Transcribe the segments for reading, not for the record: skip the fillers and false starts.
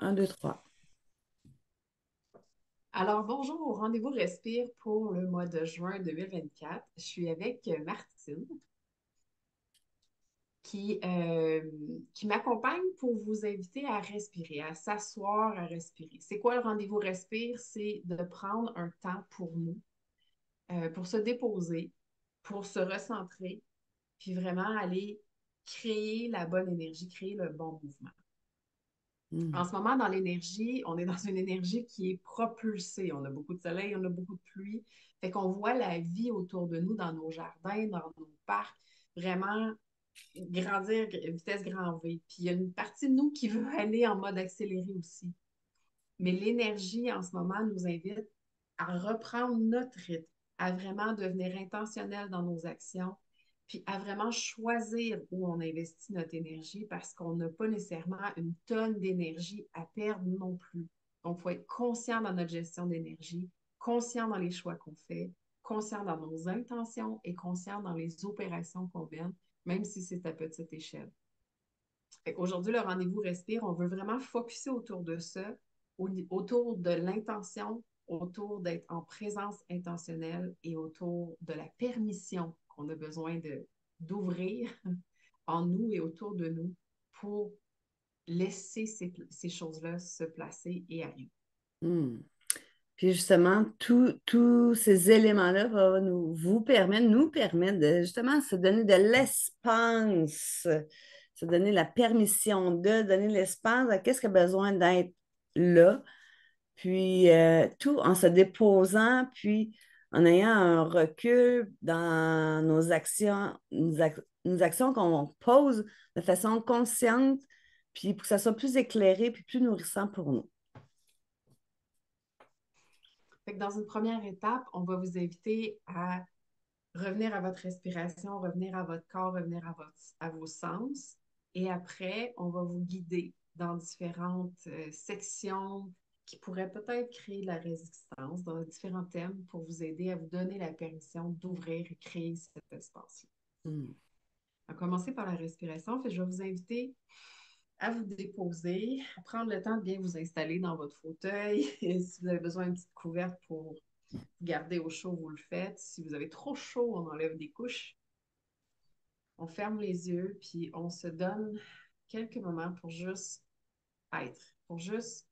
Un, deux, trois. Alors, bonjour au Rendez-vous Respire pour le mois de juin 2024. Je suis avec Martine qui, euh, qui m'accompagne pour vous inviter à respirer, à s'asseoir, à respirer. C'est quoi le Rendez-vous Respire? C'est de prendre un temps pour nous, pour se déposer, pour se recentrer, puis vraiment aller créer la bonne énergie, créer le bon mouvement. En Hmm. ce moment, dans l'énergie, on est dans une énergie qui est propulsée. On a beaucoup de soleil, on a beaucoup de pluie. Fait qu'on voit la vie autour de nous, dans nos jardins, dans nos parcs, vraiment grandir vitesse grand V. Puis il y a une partie de nous qui veut aller en mode accéléré aussi. Mais l'énergie, en ce moment, nous invite à reprendre notre rythme, à vraiment devenir intentionnel dans nos actions, puis à vraiment choisir où on investit notre énergie parce qu'on n'a pas nécessairement une tonne d'énergie à perdre non plus. Donc, il faut être conscient dans notre gestion d'énergie, conscient dans les choix qu'on fait, conscient dans nos intentions et conscient dans les opérations qu'on mène, même si c'est à petite échelle. Aujourd'hui, le rendez-vous respire, on veut vraiment focuser autour de ça, autour de l'intention, autour d'être en présence intentionnelle et autour de la permission qu'on a besoin d'ouvrir en nous et autour de nous pour laisser ces choses-là se placer et arriver. Hmm. Puis justement, tous ces éléments-là vont nous permettre de justement se donner de l'espace, se donner la permission de donner l'espace à qu'est-ce qui a besoin d'être là, puis tout en se déposant, puis en ayant un recul dans nos actions qu'on pose de façon consciente, puis pour que ça soit plus éclairé, puis plus nourrissant pour nous. Fait que dans une première étape, on va vous inviter à revenir à votre respiration, revenir à votre corps, revenir à vos sens. Et après, on va vous guider dans différentes sections qui pourraient peut-être créer de la résistance dans différents thèmes pour vous aider à vous donner la permission d'ouvrir et créer cet espace-là. Hmm. On va commencer par la respiration. Fait, je vais vous inviter à vous déposer, à prendre le temps de bien vous installer dans votre fauteuil. Et si vous avez besoin d'une petite couverte pour garder au chaud, vous le faites. Si vous avez trop chaud, on enlève des couches. On ferme les yeux, puis on se donne quelques moments pour juste être, pour juste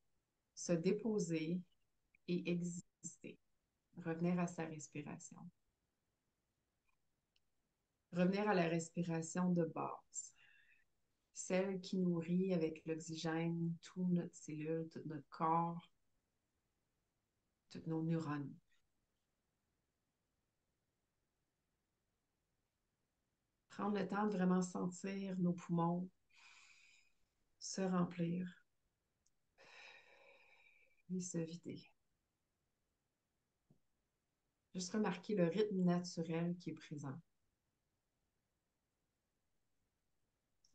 se déposer et exister. Revenir à sa respiration. Revenir à la respiration de base. Celle qui nourrit avec l'oxygène toute notre cellule, tout notre corps, toutes nos neurones. Prendre le temps de vraiment sentir nos poumons se remplir et se vider. Juste remarquer le rythme naturel qui est présent.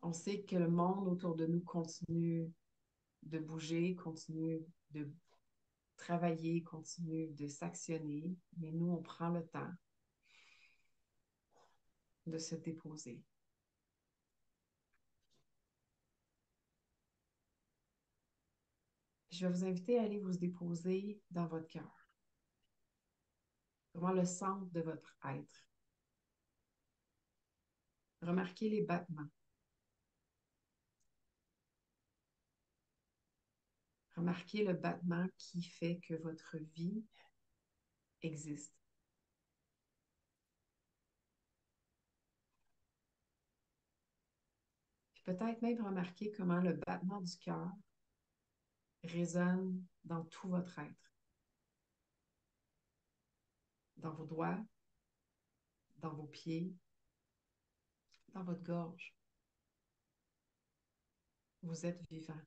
On sait que le monde autour de nous continue de bouger, continue de travailler, continue de s'actionner, mais nous, on prend le temps de se déposer. Je vais vous inviter à aller vous déposer dans votre cœur, vraiment le centre de votre être. Remarquez les battements. Remarquez le battement qui fait que votre vie existe. Puis peut-être même remarquer comment le battement du cœur résonne dans tout votre être, dans vos doigts, dans vos pieds, dans votre gorge. Vous êtes vivant.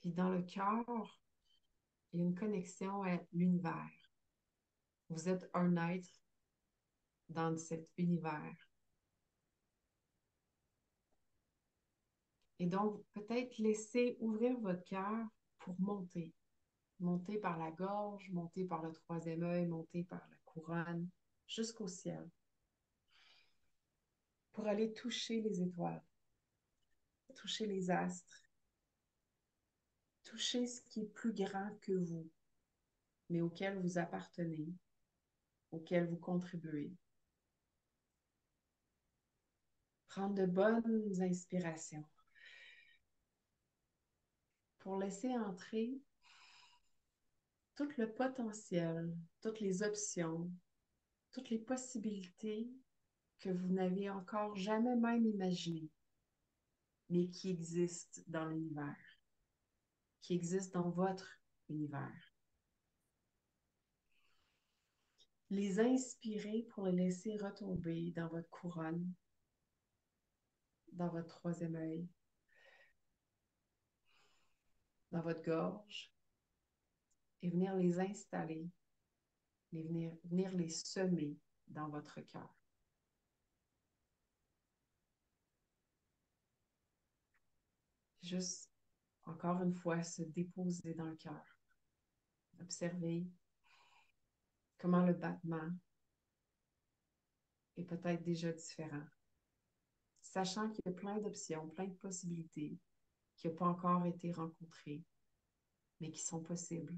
Puis dans le cœur, il y a une connexion à l'univers. Vous êtes un être dans cet univers. Et donc, peut-être laisser ouvrir votre cœur pour monter. Monter par la gorge, monter par le troisième œil, monter par la couronne, jusqu'au ciel. pour aller toucher les étoiles, toucher les astres, toucher ce qui est plus grand que vous, mais auquel vous appartenez, auquel vous contribuez. Prendre de bonnes inspirations pour laisser entrer tout le potentiel, toutes les options, toutes les possibilités que vous n'avez encore jamais même imaginées, mais qui existent dans l'univers, qui existent dans votre univers. Les inspirer pour les laisser retomber dans votre couronne, dans votre troisième œil, dans votre gorge, et venir les installer, venir les semer dans votre cœur. Juste, encore une fois, se déposer dans le cœur. Observer comment le battement est peut-être déjà différent. Sachant qu'il y a plein d'options, plein de possibilités qui n'ont pas encore été rencontrées, mais qui sont possibles,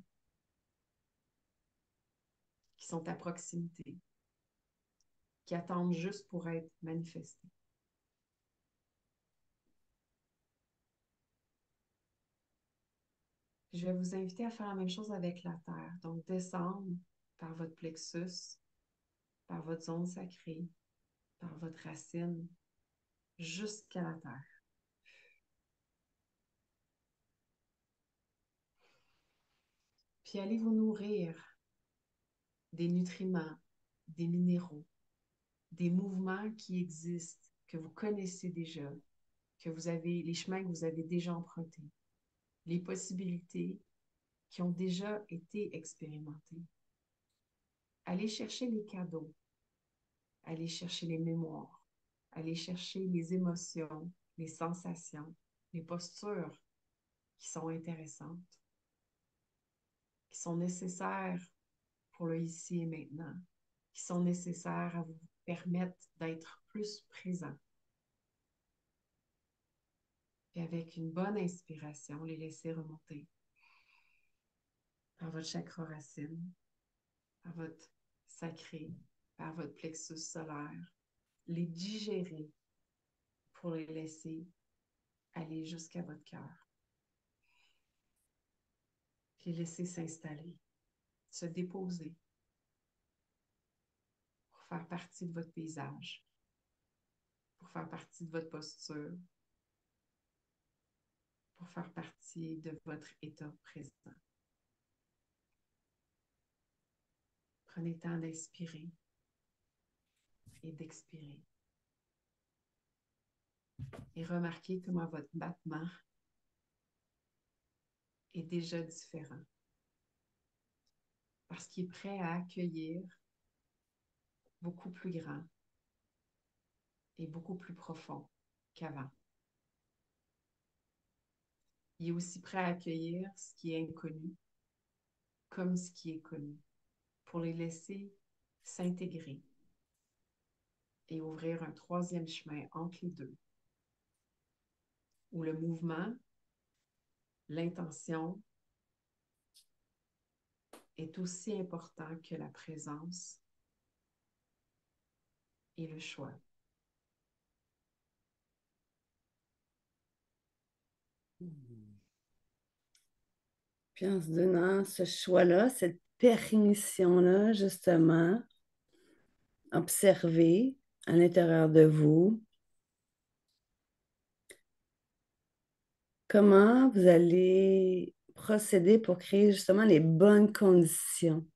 qui sont à proximité, qui attendent juste pour être manifestées. Je vais vous inviter à faire la même chose avec la terre. Donc, descendre par votre plexus, par votre zone sacrée, par votre racine, jusqu'à la terre. Puis allez vous nourrir des nutriments, des minéraux, des mouvements qui existent, que vous connaissez déjà, que vous avez, les chemins que vous avez déjà empruntés, les possibilités qui ont déjà été expérimentées. Allez chercher les cadeaux, allez chercher les mémoires, allez chercher les émotions, les sensations, les postures qui sont intéressantes, qui sont nécessaires pour le ici et maintenant, qui sont nécessaires à vous permettre d'être plus présent. Et avec une bonne inspiration, les laisser remonter par votre chakra racine, par votre sacré, par votre plexus solaire, les digérer pour les laisser aller jusqu'à votre cœur. Puis laisser s'installer, se déposer pour faire partie de votre paysage, pour faire partie de votre posture, pour faire partie de votre état présent. Prenez le temps d'inspirer et d'expirer. Et remarquez comment votre battement est déjà différent. Parce qu'il est prêt à accueillir beaucoup plus grand et beaucoup plus profond qu'avant. Il est aussi prêt à accueillir ce qui est inconnu comme ce qui est connu, pour les laisser s'intégrer et ouvrir un troisième chemin entre les deux, où le mouvement, l'intention est aussi important que la présence et le choix. Puis en se donnant ce choix-là, cette permission-là, justement, observer à l'intérieur de vous comment vous allez procéder pour créer justement les bonnes conditions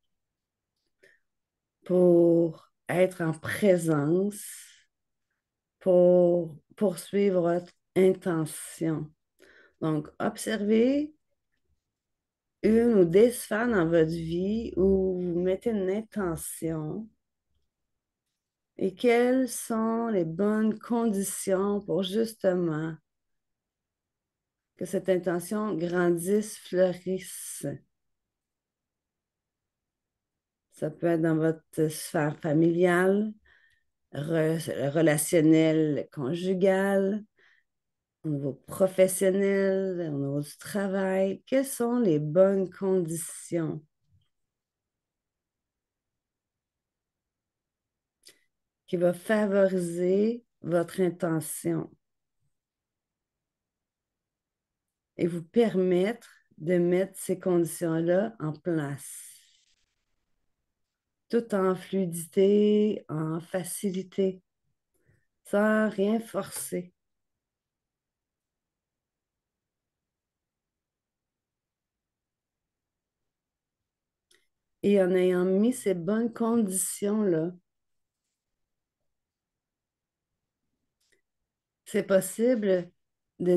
pour être en présence, pour poursuivre votre intention. Donc, observez une ou des sphères dans votre vie où vous mettez une intention et quelles sont les bonnes conditions pour justement que cette intention grandisse, fleurisse. Ça peut être dans votre sphère familiale, relationnel conjugal, au niveau professionnel, au niveau du travail. Quelles sont les bonnes conditions qui vont favoriser votre intention et vous permettre de mettre ces conditions-là en place, tout en fluidité, en facilité, sans rien forcer. Et en ayant mis ces bonnes conditions-là, c'est possible de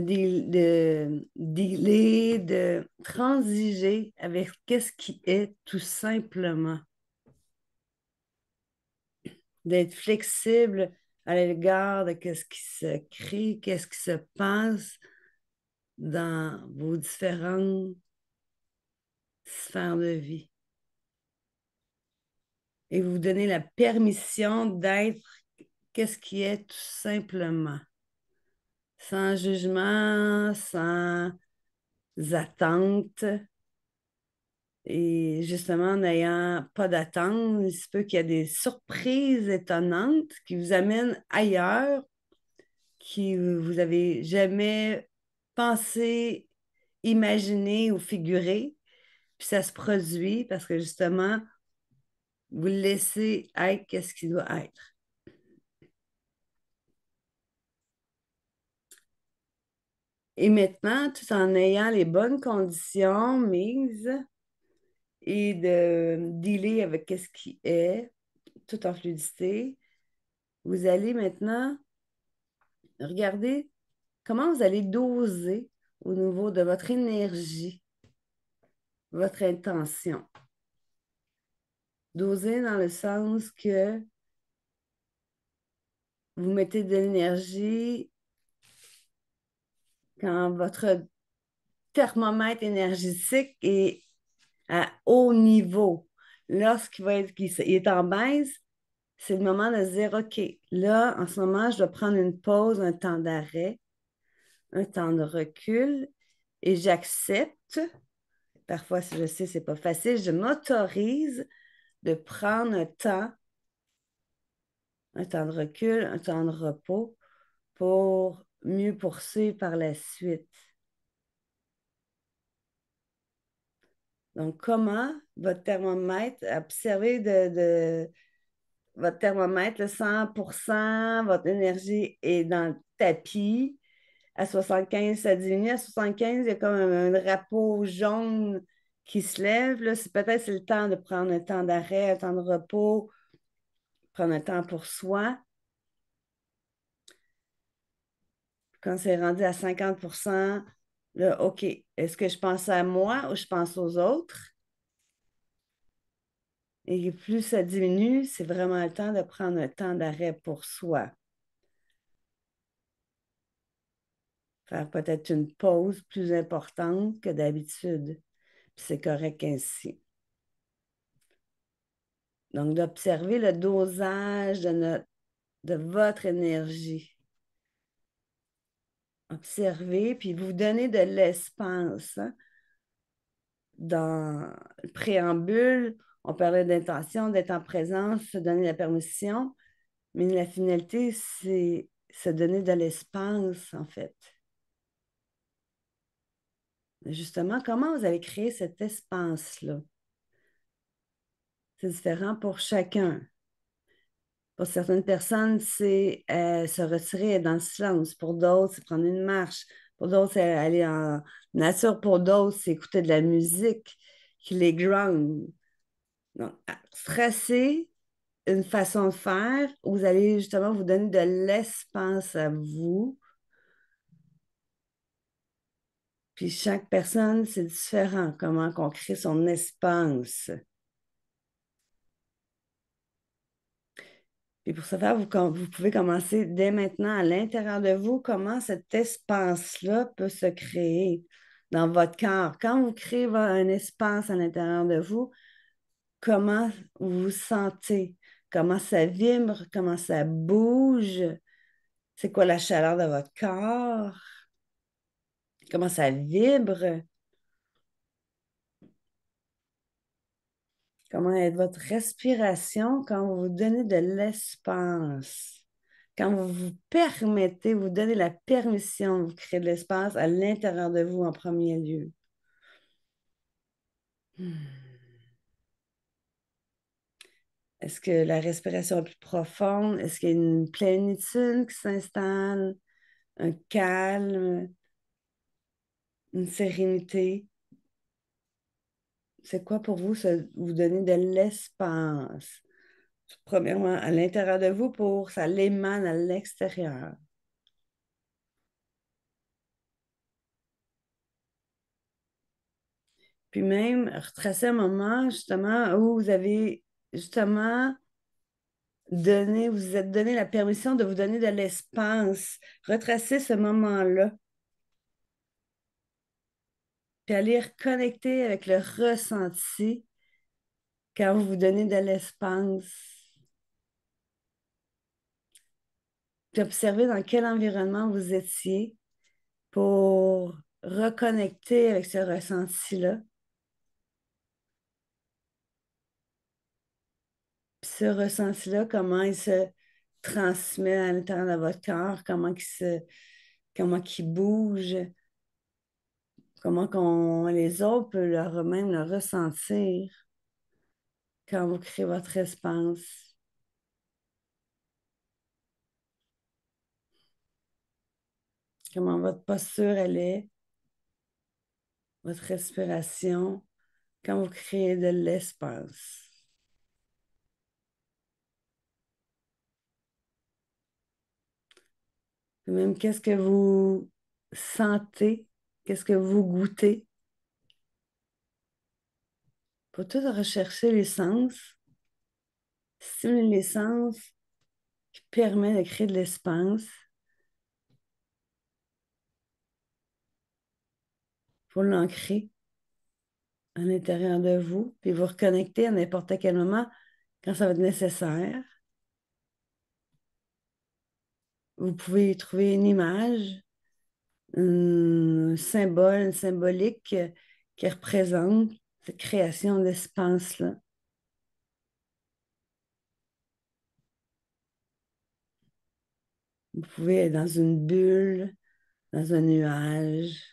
dealer, de transiger avec qu'est-ce qui est tout simplement, d'être flexible à l'égard de qu'est-ce qui se crée, qu'est-ce qui se passe dans vos différentes sphères de vie. Et vous donnez la permission d'être qu'est-ce qui est tout simplement, sans jugement, sans attente. Et justement, en n'ayant pas d'attente, il se peut qu'il y ait des surprises étonnantes qui vous amènent ailleurs, qui vous avez jamais pensé, imaginé ou figuré. Puis ça se produit parce que justement, vous le laissez être qu'est-ce qu'il doit être. Et maintenant, tout en ayant les bonnes conditions mises et de dealer avec ce qui est, tout en fluidité, vous allez maintenant regarder comment vous allez doser au niveau de votre énergie, votre intention. Doser dans le sens que vous mettez de l'énergie quand votre thermomètre énergétique est à haut niveau. Lorsqu'il va être, il est en baisse, c'est le moment de se dire, OK, là, en ce moment, je dois prendre une pause, un temps d'arrêt, un temps de recul, et j'accepte. Parfois, si je sais que ce n'est pas facile, je m'autorise de prendre un temps de recul, un temps de repos pour mieux poursuivre par la suite. Donc, comment votre thermomètre, observez votre thermomètre, le 100%, votre énergie est dans le tapis. À 75, ça diminue. À 75, il y a comme un drapeau jaune qui se lève. Là, peut-être c'est le temps de prendre un temps d'arrêt, un temps de repos, prendre un temps pour soi. Quand c'est rendu à 50%, là, OK, est-ce que je pense à moi ou je pense aux autres? Et plus ça diminue, c'est vraiment le temps de prendre un temps d'arrêt pour soi. Faire peut-être une pause plus importante que d'habitude. Puis c'est correct ainsi. Donc, d'observer le dosage de votre énergie. Observez, puis vous donnez de l'espace. Hein. Dans le préambule, on parlait d'intention, d'être en présence, se donner la permission, mais la finalité, c'est se donner de l'espace, en fait. Justement, comment vous avez créé cet espace-là? C'est différent pour chacun. Pour certaines personnes, c'est se retirer dans le silence. Pour d'autres, c'est prendre une marche. Pour d'autres, c'est aller en nature. Pour d'autres, c'est écouter de la musique qui les ground. Donc, tracer une façon de faire où vous allez justement vous donner de l'espace à vous. Puis chaque personne, c'est différent comment on crée son espace. Et pour ce faire, vous pouvez commencer dès maintenant à l'intérieur de vous, comment cet espace-là peut se créer dans votre corps. Quand vous créez un espace à l'intérieur de vous, comment vous vous sentez? comment ça vibre, comment ça bouge, c'est quoi la chaleur de votre corps, comment ça vibre, comment est votre respiration quand vous vous donnez de l'espace, quand vous vous permettez, vous donnez la permission, vous créez de l'espace à l'intérieur de vous en premier lieu. Est-ce que la respiration est plus profonde? Est-ce qu'il y a une plénitude qui s'installe, un calme, une sérénité? C'est quoi pour vous, vous donner de l'espace? Premièrement, à l'intérieur de vous pour ça l'émane à l'extérieur. Puis même, retracer un moment justement où vous avez justement donné, vous vous êtes donné la permission de vous donner de l'espace. Retracer ce moment-là. Puis aller reconnecter avec le ressenti quand vous vous donnez de l'espace. Puis observer dans quel environnement vous étiez pour reconnecter avec ce ressenti-là. Puis ce ressenti-là, comment il se transmet à l'intérieur de votre corps, comment il bouge, comment les autres peuvent même le ressentir quand vous créez votre espace. Comment votre posture elle est, votre respiration, quand vous créez de l'espace. Même qu'est-ce que vous sentez, qu'est-ce que vous goûtez. Pour tout rechercher les sens, stimuler les sens qui permet de créer de l'espace pour l'ancrer à l'intérieur de vous, puis vous reconnecter à n'importe quel moment quand ça va être nécessaire. Vous pouvez trouver une image, un symbole, une symbolique qui représente cette création d'espace-là. Vous pouvez être dans une bulle, dans un nuage.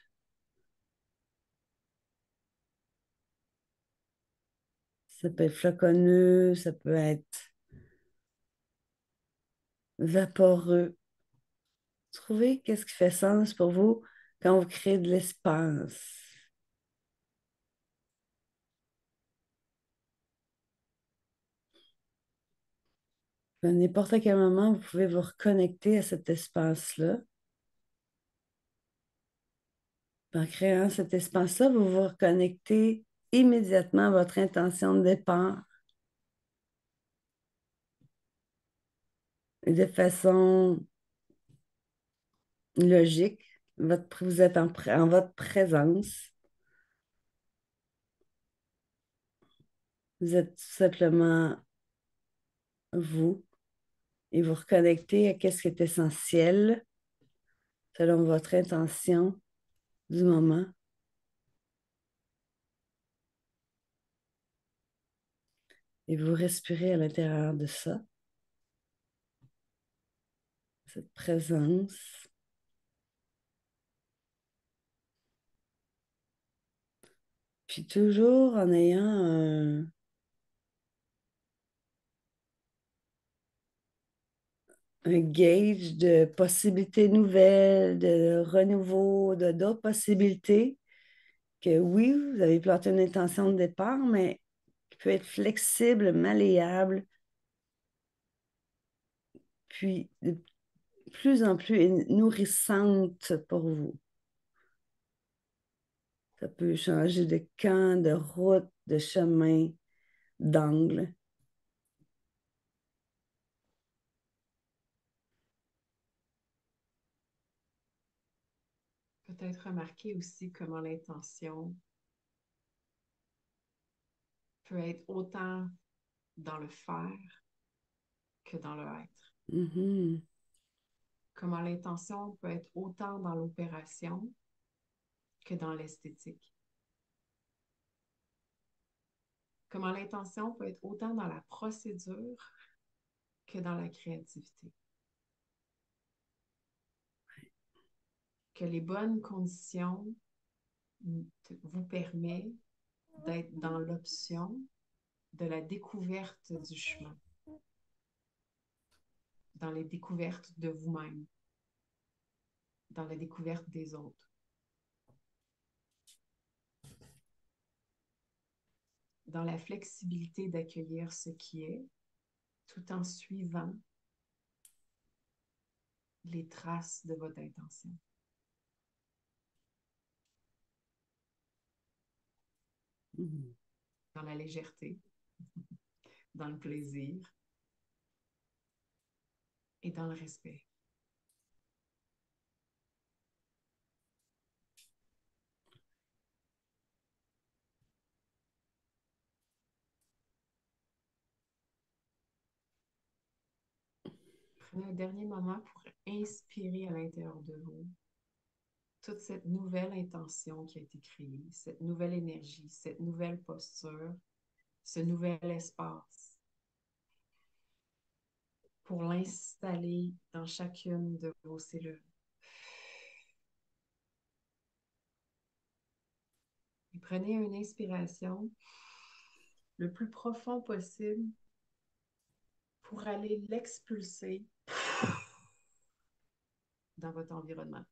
Ça peut être floconneux, ça peut être vaporeux. Trouvez qu'est-ce qui fait sens pour vous quand vous créez de l'espace. À n'importe quel moment, vous pouvez vous reconnecter à cet espace-là. En créant cet espace-là, vous vous reconnectez immédiatement à votre intention de départ. Et de façon logique, vous êtes en votre présence. Vous êtes tout simplement vous et vous reconnectez à ce qui est essentiel selon votre intention du moment. Et vous respirez à l'intérieur de ça, cette présence. Puis toujours en ayant un gauge de possibilités nouvelles, de renouveau, d'autres possibilités, que oui, vous avez planté une intention de départ, mais qui peut être flexible, malléable, puis de plus en plus nourrissante pour vous. Ça peut changer de camp, de route, de chemin, d'angle. Peut-être remarquer aussi comment l'intention peut être autant dans le faire que dans le être. Mhm. Comment l'intention peut être autant dans l'opération que dans l'esthétique. Comment l'intention peut être autant dans la procédure que dans la créativité. Que les bonnes conditions vous permettent d'être dans l'option de la découverte du chemin, dans les découvertes de vous-même, dans la découverte des autres, dans la flexibilité d'accueillir ce qui est, tout en suivant les traces de votre intention. Mhm. Dans la légèreté, dans le plaisir et dans le respect. Prenez un dernier moment pour inspirer à l'intérieur de vous toute cette nouvelle intention qui a été créée, cette nouvelle énergie, cette nouvelle posture, ce nouvel espace pour l'installer dans chacune de vos cellules. Et prenez une inspiration le plus profond possible pour aller l'expulser dans votre environnement.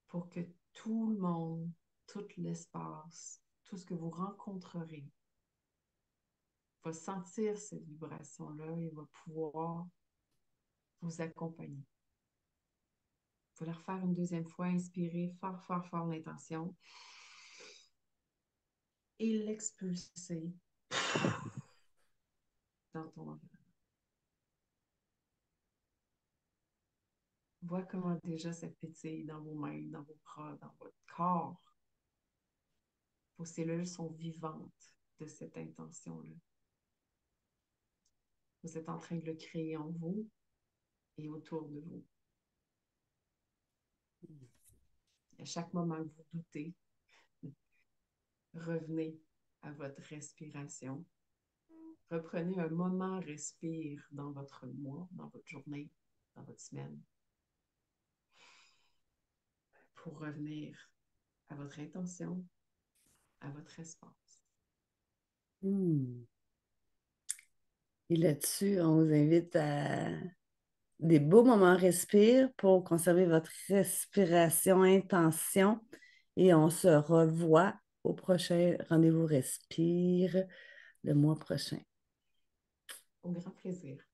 Pour que tout le monde, tout l'espace, tout ce que vous rencontrerez va sentir cette vibration-là et va pouvoir vous accompagner. Vous allez refaire une deuxième fois, inspirer fort, fort, fort l'intention et l'expulser dans ton environnement. Vois comment déjà ça pétille dans vos mains, dans vos bras, dans votre corps. Vos cellules sont vivantes de cette intention-là. Vous êtes en train de le créer en vous et autour de vous. À chaque moment que vous doutez, revenez à votre respiration. Reprenez un moment respire dans votre mois, dans votre journée, dans votre semaine, pour revenir à votre intention, à votre espace. Hmm. Et là-dessus, on vous invite à des beaux moments respire pour conserver votre respiration, intention. Et on se revoit au prochain rendez-vous respire le mois prochain. Au grand plaisir.